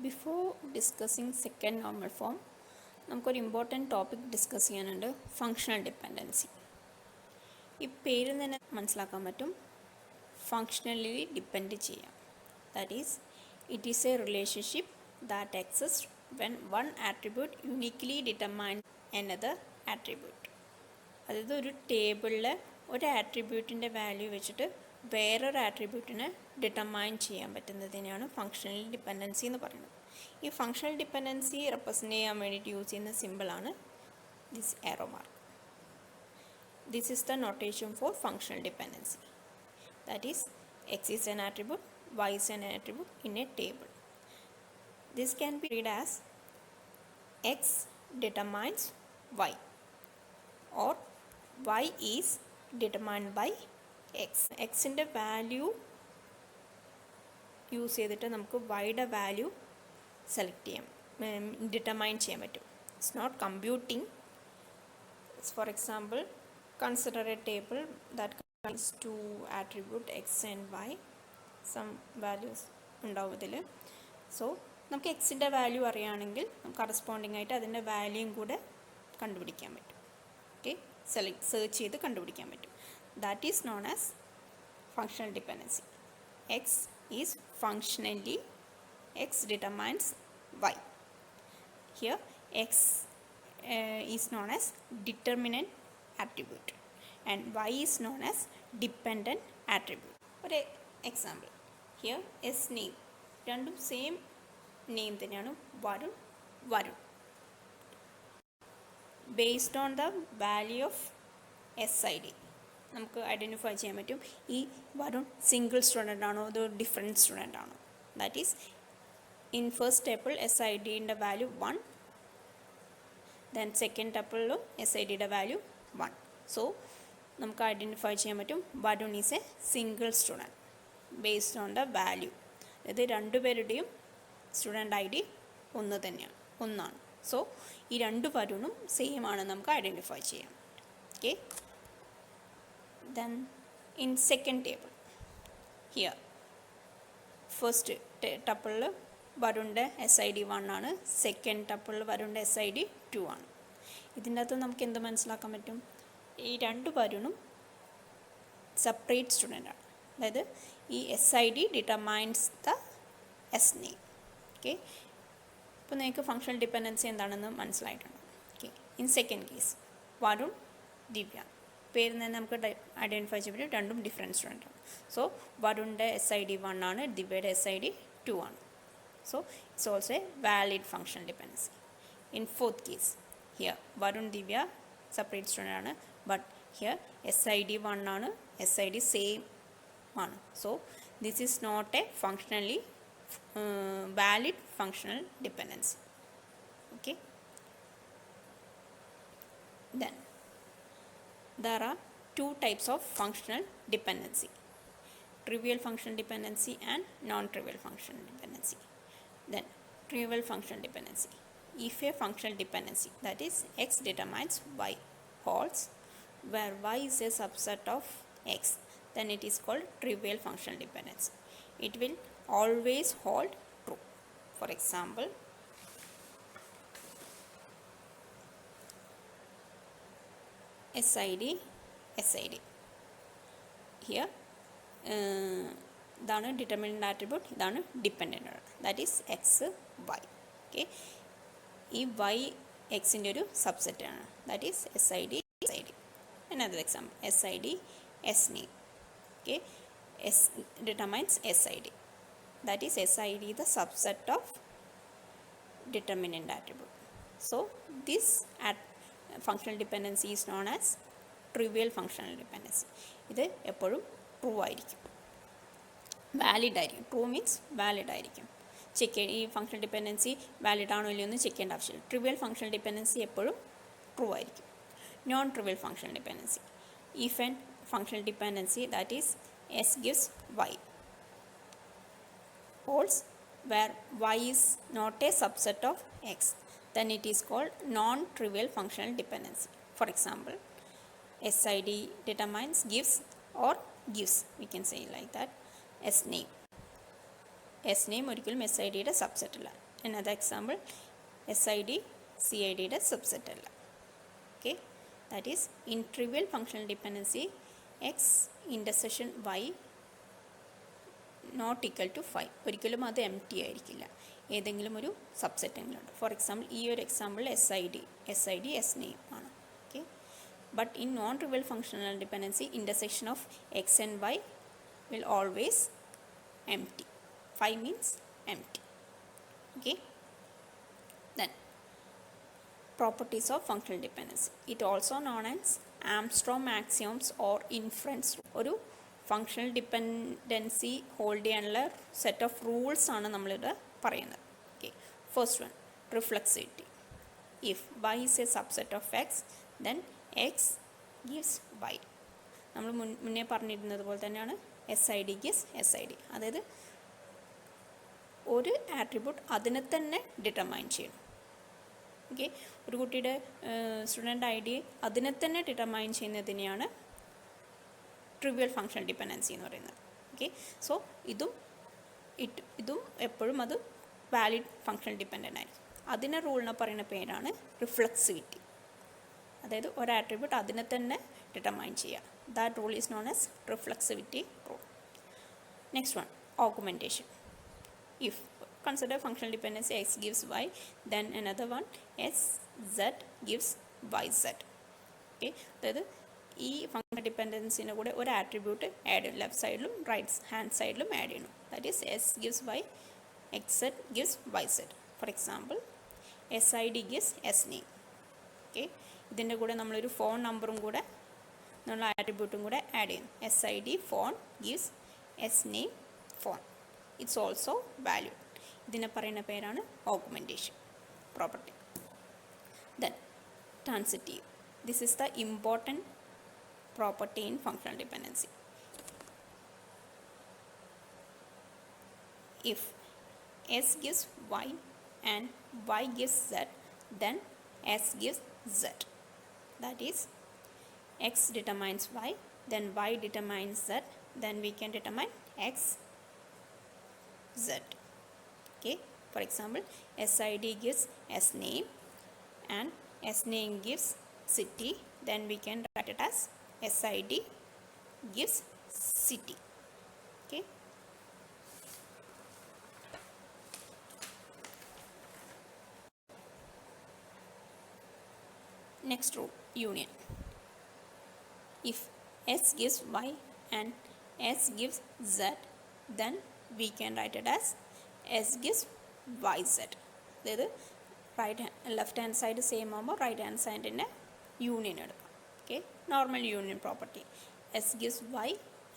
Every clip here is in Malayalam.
Before discussing second normal form, നമുക്കൊരു ഇമ്പോർട്ടൻറ്റ് ടോപ്പിക് ഡിസ്കസ് ചെയ്യാനുണ്ട്, ഫങ്ഷണൽ ഡിപ്പെൻഡൻസി. ഈ പേരിൽ തന്നെ മനസ്സിലാക്കാൻ പറ്റും ഫങ്ഷണലി ഡിപ്പെൻഡ് ചെയ്യാം. That is it is A relationship that exist when one attribute യുണീക്ക്ലി determine another attribute. അതായത് ഒരു ടേബിളിൽ ഒരു ആട്രിബ്യൂട്ടിൻ്റെ വാല്യൂ വെച്ചിട്ട് വേറൊരു ആട്രിബ്യൂട്ടിനെ ഡിറ്റർമൈൻ ചെയ്യാൻ പറ്റുന്നതിനെയാണ് ഫങ്ഷണൽ ഡിപ്പെൻഡൻസി എന്ന് പറയുന്നത്. ഈ ഫങ്ഷണൽ ഡിപ്പെൻഡൻസി റെപ്രസെൻ്റ് ചെയ്യാൻ വേണ്ടിയിട്ട് യൂസ് ചെയ്യുന്ന സിമ്പിളാണ് this arrow mark. This is the notation for functional dependency. That is x is an attribute, y is an attribute in a table. This can be read as x determines y or y is determined by x. Xൻ്റെ വാല്യൂ യൂസ് ചെയ്തിട്ട് നമുക്ക് വൈയുടെ വാല്യൂ സെലക്ട് ചെയ്യാം, ഡിറ്റർമൈൻ ചെയ്യാൻ പറ്റും. It's not computing. For example, consider a table that contains two attribute X and Y. Some values ഉണ്ടാവും ഇതിൽ. സോ നമുക്ക് എക്സിൻ്റെ വാല്യൂ അറിയുകയാണെങ്കിൽ നമുക്ക് കറസ്പോണ്ടിങ് ആയിട്ട് അതിൻ്റെ വാല്യൂയും കൂടെ കണ്ടുപിടിക്കാൻ പറ്റും. ഓക്കെ, സെർച്ച് ചെയ്ത് കണ്ടുപിടിക്കാൻ പറ്റും. That is known as functional dependency. X is functionally X determines Y. Here X is known as determinant attribute and Y is known as dependent attribute. ഒരു എക്സാമ്പിൾ ഹിയർ എസ് നെയിം, രണ്ടും സെയിം നെയിം തന്നെയാണ്, Varun Varun. Based on the value of S I D നമുക്ക് ഐഡൻറ്റിഫൈ ചെയ്യാൻ പറ്റും ഈ വരുൺ സിംഗിൾ സ്റ്റുഡൻ്റ് ആണോ അതോ ഡിഫറെൻറ്റ് സ്റ്റുഡൻ്റ് ആണോ. That is in first table S I ഡിൻ്റെ value 1, then second ടേബിളിലും എസ് ഐ ഡിയുടെ വാല്യൂ 1. സോ നമുക്ക് ഐഡൻറ്റിഫൈ ചെയ്യാൻ പറ്റും Varun is a single student based on the value. അതായത് രണ്ടുപേരുടെയും സ്റ്റുഡൻ്റ് ഐ ഡി ഒന്നാണ്. സോ ഈ രണ്ട് വരുണും സെയിം ആണ് നമുക്ക് ഐഡൻറ്റിഫൈ ചെയ്യാം. Okay, then in second table here first ടപ്പിളിൽ വരുണിൻ്റെ എസ് ഐ ഡി 1 ആണ്, സെക്കൻഡ് ടപ്പിളിൽ വരുണിൻ്റെ എസ് ഐ ഡി 2 ആണ്. ഇതിൻ്റെ അകത്ത് നമുക്ക് എന്ത് മനസ്സിലാക്കാൻ പറ്റും? ഈ രണ്ട് വരുണും സെപ്പറേറ്റ് സ്റ്റുഡൻ്റ് ആണ്. അതായത് ഈ S I D determines the S name. Okay, ഇപ്പോൾ നിങ്ങൾക്ക് ഫങ്ഷണൽ ഡിപ്പെൻഡൻസി എന്താണെന്ന് മനസ്സിലായിട്ടുണ്ട്. Okay, in second case Varun Divya, പേരിൽ നിന്ന് നമുക്ക് ഐഡൻറ്റിഫൈ ചെയ്യാൻ പറ്റും രണ്ടും ഡിഫറെൻറ്റ് സ്റ്റുഡൻ്റ് ആണ്. സോ വരുണിൻ്റെ എസ് ഐ ഡി 1 ആണ്, ദിവ്യയുടെ എസ് ഐ ഡി 2 ആണ്. So it's also a valid functional dependency. In fourth case here Varun Divya separate student ആണ്, but here S I D 1 ആണ്, എസ് ഐ ഡി സെയിം ആണ്. So this is not a functionally valid functional dependency. Okay, then there are two types of functional dependency: trivial functional dependency and non-trivial functional dependency. Then trivial functional dependency: if a functional dependency, that is x determines y, holds where y is a subset of x, then it is called trivial functional dependency. It will always hold true. For example, SID here ഇതാണ് ഡിറ്റർമിനൻ്റ് ആട്രിബ്യൂട്ട്, ഇതാണ് dependent. That is X Y. Okay, ഈ വൈ എക്സിൻ്റെ ഒരു സബ്സെറ്റാണ്. That is S I D. Another example, SID S name. Okay, S determines SID. That is SID the subset of determinant attribute. So this functional dependency is known as trivial functional dependency. ഇത് എപ്പോഴും ട്രൂ ആയിരിക്കും, വാലിഡ് ആയിരിക്കും. ട്രൂ മീൻസ് വാലിഡ് ആയിരിക്കും. ഈ ഫങ്ഷണൽ ഡിപ്പെൻഡൻസി വാലിഡ് ആണോ ഇല്ലയോ എന്ന് ചെക്ക് ചെയ്യേണ്ട ആവശ്യമില്ല. ട്രിവിയൽ ഫങ്ഷണൽ ഡിപ്പെൻഡൻസി എപ്പോഴും ട്രൂ ആയിരിക്കും. Non trivial functional dependency: if an functional dependency, that is S gives Y, holds where Y is not a subset of X, then it is called non-trivial functional dependency. For example, SID determines gives or gives, we can say like that, S name. S name ഒരിക്കലും SID യുടെ സബ്സെറ്റ് അല്ല. another example, SID CID യുടെ സബ്സെറ്റ് അല്ല. Okay, that is in trivial functional dependency x intersection y not equal to 5. ഒരിക്കലും അത് എം ടി ആയിരിക്കില്ല, ഏതെങ്കിലും ഒരു സബ്സെറ്റ് എങ്കിലും ഉണ്ട്. ഫോർ എക്സാമ്പിൾ ഈ ഒരു example S I D S name ആണ്. Okay, but in non trivial functional dependency intersection of X and Y will always empty. 5 means empty. Okay, then properties of functional dependency, it also known as Armstrong axioms or inference. ഒരു ഫങ്ഷണൽ ഡിപ്പെൻഡൻസി ഹോൾഡ് ചെയ്യാനുള്ള സെറ്റ് ഓഫ് റൂൾസ് ആണ് നമ്മളിവിടെ പറയുന്നത്. Okay, first one, reflexivity. If y is a subset of x, then x gives y. നമ്മൾ മുന്നേ പറഞ്ഞിരുന്നത് പോലെ തന്നെയാണ് S I D gives S I D. അതായത് ഒരു ആട്രിബ്യൂട്ട് അതിനെ തന്നെ ഡിറ്റർമൈൻ ചെയ്യണം. ഓക്കെ, ഒരു കുട്ടിയുടെ സ്റ്റുഡൻ്റ് ഐ ഡി അതിനെ തന്നെ ഡിറ്റർമൈൻ ചെയ്യുന്നതിനെയാണ് ട്രിവിയൽ ഫങ്ഷണൽ ഡിപ്പെൻഡൻസി എന്ന് പറയുന്നത്. ഓക്കെ, സോ ഇതും എപ്പോഴും അത് വാലിഡ് ഫങ്ഷണൽ ഡിപ്പെൻഡൻ്റ് ആയിരിക്കും. അതിനെ റൂളിനെ പറയുന്ന പേരാണ് റിഫ്ലെക്സിവിറ്റി. അതായത് ഒരു ആട്രിബ്യൂട്ട് അതിനെ തന്നെ ഡിറ്റർമൈൻ ചെയ്യുക. That rule is known as reflexivity rule. Next one, augmentation. If consider functional dependency x gives y, then another one s z gives yz. Okay, അതായത് ഈ ഫങ്ഷണൽ ഡിപ്പെൻഡൻസിൻ്റെ കൂടെ ഒരു ആട്രിബ്യൂട്ട് ആഡ് ചെയ്യും, ലെഫ്റ്റ് സൈഡിലും റൈറ്റ് ഹാൻഡ് സൈഡിലും ആഡ് ചെയ്യണം. That is s gives y, x z gives y z. For example S I D gives s name. Okay, ഇതിൻ്റെ കൂടെ നമ്മളൊരു ഫോൺ നമ്പറും കൂടെ നമ്മൾ ആട്രിബ്യൂട്ടും കൂടെ ആഡ് ചെയ്യും. S I D phone gives s name phone. It's also value. ഇതിനെ പറയുന്ന പേരാണ് augmentation property. Then transitive. This is the important property in functional dependency. If s gives y and y gives z, then s gives z. That is x determines y, then y determines z, then we can determine x z. Okay, for example SID gives s name and s name gives city, then we can write it as SID gives city. Okay, next rule, union. If s gives y and s gives z, then we can write it as s gives yz. അതായത് ലെഫ്റ്റ് ഹാൻഡ് സൈഡ് സെയിം ആകുമ്പോൾ റൈറ്റ് ഹാൻഡ് സൈഡിൻ്റെ യൂണിയൻ എടുക്കാം. Okay, normal union property. S gives y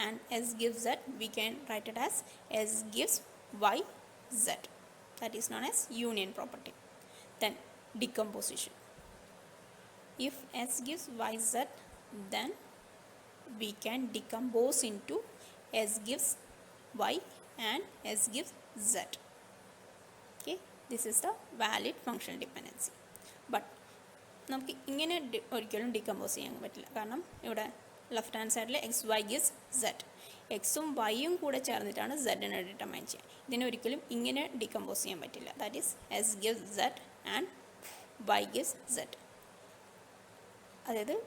and s gives z, we can write it as s gives y z. That is known as union property. Then decomposition. If s gives y z, then we can decompose into s gives y and s gives z. Okay, this is the valid functional dependency. But നമുക്ക് ഇങ്ങനെ ഒരിക്കലും ഡികമ്പോസ് ചെയ്യാൻ പറ്റില്ല. കാരണം ഇവിടെ ലെഫ്റ്റ് ഹാൻഡ് സൈഡിൽ എക്സ് വൈ ഗിവ്സ് സെഡ്, എക്സും വൈയും കൂടെ ചേർന്നിട്ടാണ് സെഡിനെ ഡിറ്റർമൈൻ ചെയ്യുക. ഇതിനെ ഒരിക്കലും ഇങ്ങനെ ഡികമ്പോസ് ചെയ്യാൻ പറ്റില്ല. That is s gives z and y gives z. അതായത്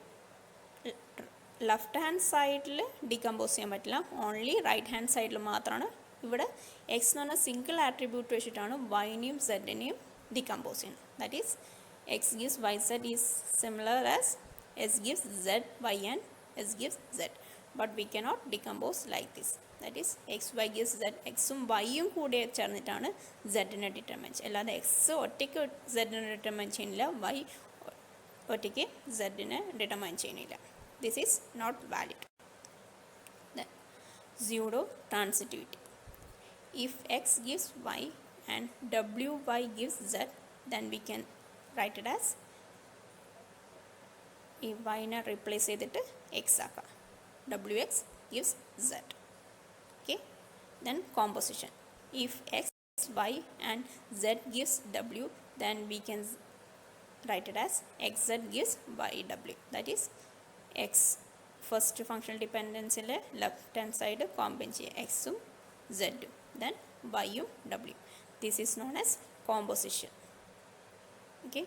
ലെഫ്റ്റ് ഹാൻഡ് സൈഡിൽ ഡികമ്പോസ് ചെയ്യാൻ പറ്റില്ല, ഓൺലി റൈറ്റ് ഹാൻഡ് സൈഡിൽ മാത്രമാണ്. ഇവിടെ എക്സ് എന്ന് പറഞ്ഞാൽ സിംഗിൾ ആട്രിബ്യൂട്ട് വെച്ചിട്ടാണ് വൈനെയും സെഡിനെയും ഡികമ്പോസ് ചെയ്യുന്നത്. That is x gives y z is similar as s gives z y and s gives z, but we cannot decompose like this. That is X y gives z, എക്സും വൈയും കൂടെ ചേർന്നിട്ടാണ് സെഡിനെ ഡിറ്റർമൈൻ ചെയ്യുക. അല്ലാതെ എക്സ് ഒറ്റയ്ക്ക് സെഡിനെ ഡിറ്റർമൈൻ ചെയ്യുന്നില്ല, വൈ ഒറ്റയ്ക്ക് സെഡിനെ ഡിറ്റർമൈൻ ചെയ്യുന്നില്ല. This is not valid. Then pseudo transitivity. If x gives y and wy gives z, then we can write it as ഈ y-നെ റീപ്ലേസ് ചെയ്തിട്ട് x ആക്കാം. wx gives z. Okay, then composition. If x y and z gives w, then we can write it as xz gives yw. That is X first functional ഡിപ്പെൻഡൻസിൽ ലെഫ്റ്റ് ഹാൻഡ് സൈഡ് കോമ്പൈൻ ചെയ്യുക, എക്സും സെഡും, ദെൻ വൈയും W. This is known as composition. Okay.